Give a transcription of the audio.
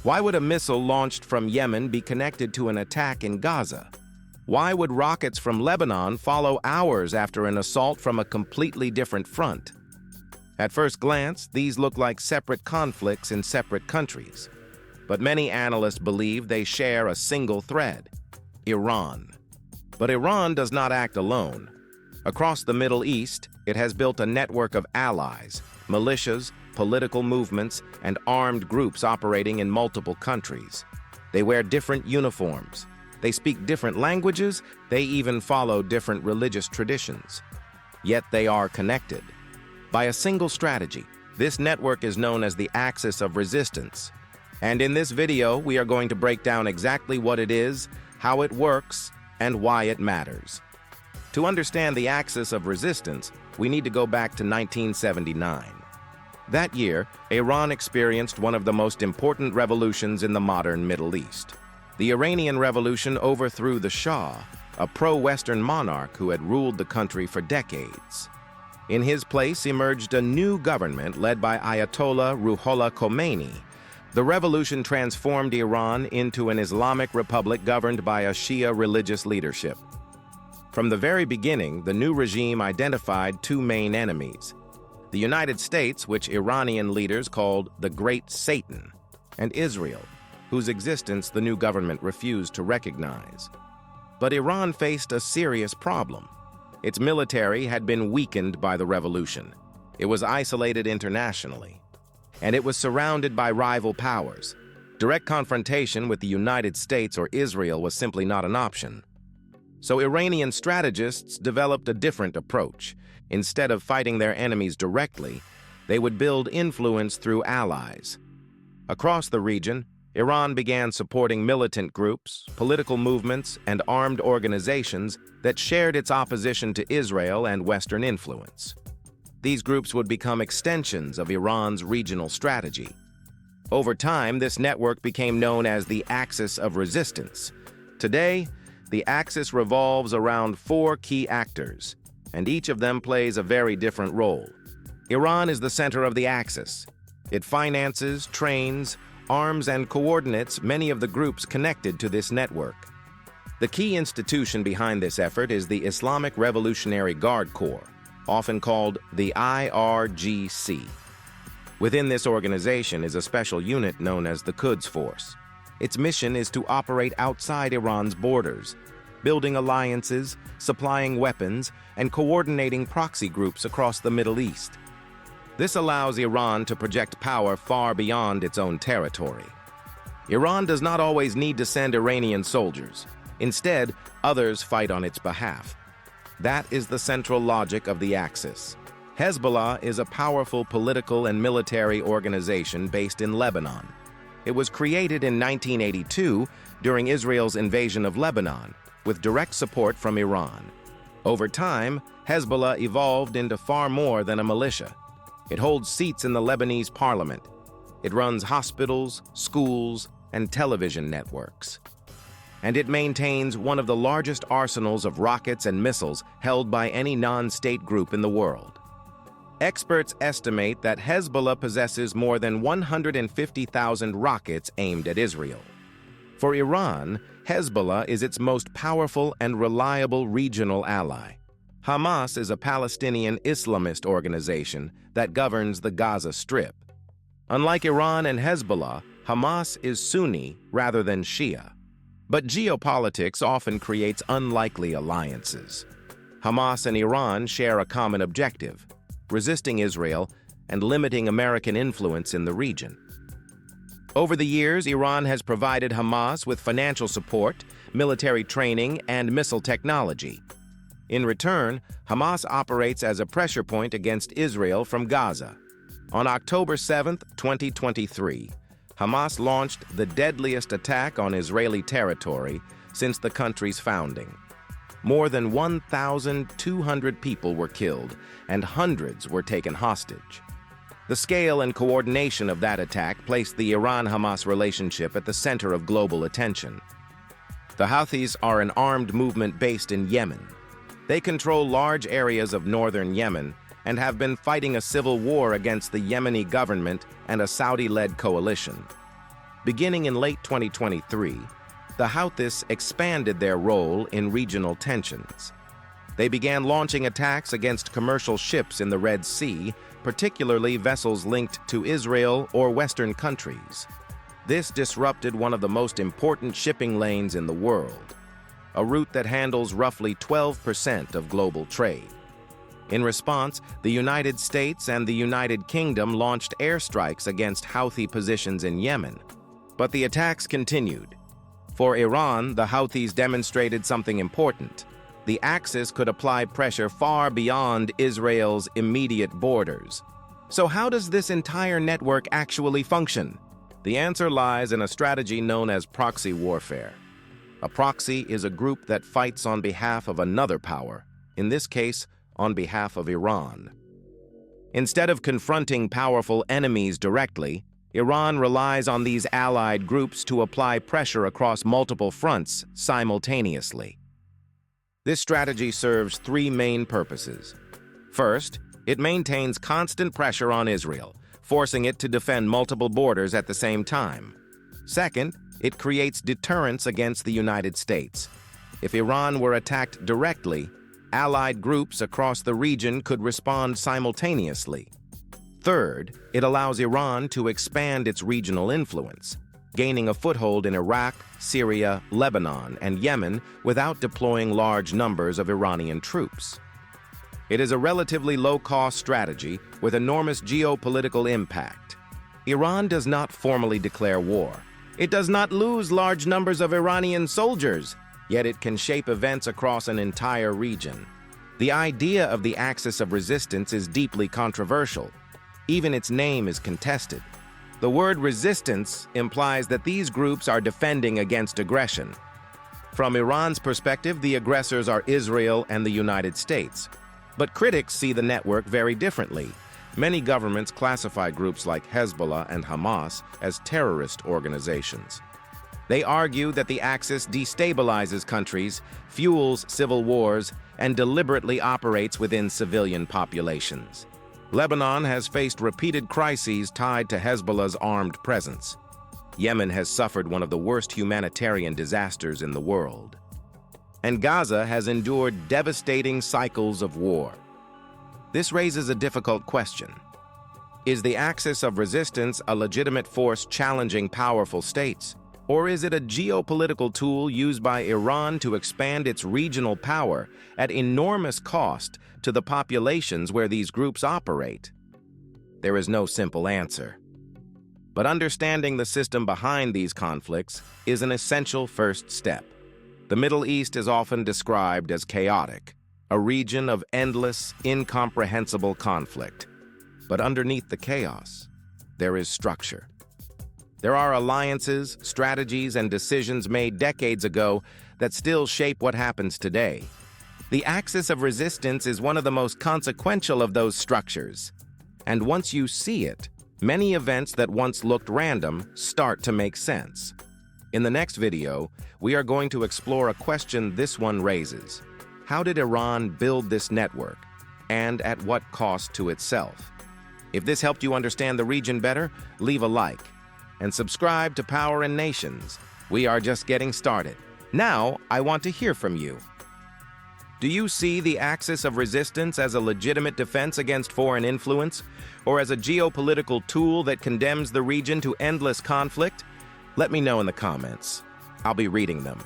Why would a missile launched from Yemen be connected to an attack in Gaza? Why would rockets from Lebanon follow hours after an assault from a completely different front? At first glance, these look like separate conflicts in separate countries. But many analysts believe they share a single thread: Iran. But Iran does not act alone. Across the Middle East, it has built a network of allies, militias, political movements, and armed groups operating in multiple countries. They wear different uniforms. They speak different languages. They even follow different religious traditions. Yet they are connected by a single strategy. This network is known as the axis of resistance. And in this video, we are going to break down exactly what it is, how it works, and why it matters. To understand the axis of resistance, we need to go back to 1979. That year, Iran experienced one of the most important revolutions in the modern Middle East. The Iranian Revolution overthrew the Shah, a pro-Western monarch who had ruled the country for decades. In his place emerged a new government led by Ayatollah Ruhollah Khomeini. The revolution transformed Iran into an Islamic republic governed by a Shia religious leadership. From the very beginning, the new regime identified two main enemies: the United States, which Iranian leaders called the Great Satan, and Israel, whose existence the new government refused to recognize. But Iran faced a serious problem. Its military had been weakened by the revolution. It was isolated internationally, and it was surrounded by rival powers. Direct confrontation with the United States or Israel was simply not an option. So Iranian strategists developed a different approach. Instead of fighting their enemies directly, they would build influence through allies. Across the region, Iran began supporting militant groups, political movements, and armed organizations that shared its opposition to Israel and Western influence. These groups would become extensions of Iran's regional strategy. Over time, this network became known as the Axis of Resistance. Today, the axis revolves around four key actors, and each of them plays a very different role. Iran is the center of the axis. It finances, trains, arms, and coordinates many of the groups connected to this network. The key institution behind this effort is the Islamic Revolutionary Guard Corps, often called the IRGC. Within this organization is a special unit known as the Quds Force. Its mission is to operate outside Iran's borders, building alliances, supplying weapons, and coordinating proxy groups across the Middle East. This allows Iran to project power far beyond its own territory. Iran does not always need to send Iranian soldiers. Instead, others fight on its behalf. That is the central logic of the Axis. Hezbollah is a powerful political and military organization based in Lebanon. It was created in 1982 during Israel's invasion of Lebanon, with direct support from Iran. Over time, Hezbollah evolved into far more than a militia. It holds seats in the Lebanese parliament. It runs hospitals, schools, and television networks. And it maintains one of the largest arsenals of rockets and missiles held by any non-state group in the world. Experts estimate that Hezbollah possesses more than 150,000 rockets aimed at Israel. For Iran, Hezbollah is its most powerful and reliable regional ally. Hamas is a Palestinian Islamist organization that governs the Gaza Strip. Unlike Iran and Hezbollah, Hamas is Sunni rather than Shia. But geopolitics often creates unlikely alliances. Hamas and Iran share a common objective: resisting Israel and limiting American influence in the region. Over the years, Iran has provided Hamas with financial support, military training, and missile technology. In return, Hamas operates as a pressure point against Israel from Gaza. On October 7, 2023, Hamas launched the deadliest attack on Israeli territory since the country's founding. More than 1,200 people were killed, and hundreds were taken hostage. The scale and coordination of that attack placed the Iran-Hamas relationship at the center of global attention. The Houthis are an armed movement based in Yemen. They control large areas of northern Yemen and have been fighting a civil war against the Yemeni government and a Saudi-led coalition. Beginning in late 2023, the Houthis expanded their role in regional tensions. They began launching attacks against commercial ships in the Red Sea, particularly vessels linked to Israel or Western countries. This disrupted one of the most important shipping lanes in the world, a route that handles roughly 12% of global trade. In response, the United States and the United Kingdom launched airstrikes against Houthi positions in Yemen. But the attacks continued. For Iran, the Houthis demonstrated something important. The Axis could apply pressure far beyond Israel's immediate borders. So how does this entire network actually function? The answer lies in a strategy known as proxy warfare. A proxy is a group that fights on behalf of another power, in this case, on behalf of Iran. Instead of confronting powerful enemies directly, Iran relies on these allied groups to apply pressure across multiple fronts simultaneously. This strategy serves three main purposes. First, it maintains constant pressure on Israel, forcing it to defend multiple borders at the same time. Second, it creates deterrence against the United States. If Iran were attacked directly, allied groups across the region could respond simultaneously. Third, it allows Iran to expand its regional influence, gaining a foothold in Iraq, Syria, Lebanon, and Yemen without deploying large numbers of Iranian troops. It is a relatively low-cost strategy with enormous geopolitical impact. Iran does not formally declare war. It does not lose large numbers of Iranian soldiers, yet it can shape events across an entire region. The idea of the axis of resistance is deeply controversial. Even its name is contested. The word resistance implies that these groups are defending against aggression. From Iran's perspective, the aggressors are Israel and the United States. But critics see the network very differently. Many governments classify groups like Hezbollah and Hamas as terrorist organizations. They argue that the Axis destabilizes countries, fuels civil wars, and deliberately operates within civilian populations. Lebanon has faced repeated crises tied to Hezbollah's armed presence. Yemen has suffered one of the worst humanitarian disasters in the world. And Gaza has endured devastating cycles of war. This raises a difficult question. Is the axis of resistance a legitimate force challenging powerful states? Or is it a geopolitical tool used by Iran to expand its regional power at enormous cost to the populations where these groups operate? There is no simple answer. But understanding the system behind these conflicts is an essential first step. The Middle East is often described as chaotic, a region of endless, incomprehensible conflict. But underneath the chaos, there is structure. There are alliances, strategies, and decisions made decades ago that still shape what happens today. The axis of resistance is one of the most consequential of those structures. And once you see it, many events that once looked random start to make sense. In the next video, we are going to explore a question this one raises. How did Iran build this network, and at what cost to itself? If this helped you understand the region better, leave a like. And subscribe to Power in Nations. We are just getting started. Now, I want to hear from you. Do you see the axis of resistance as a legitimate defense against foreign influence, or as a geopolitical tool that condemns the region to endless conflict? Let me know in the comments. I'll be reading them.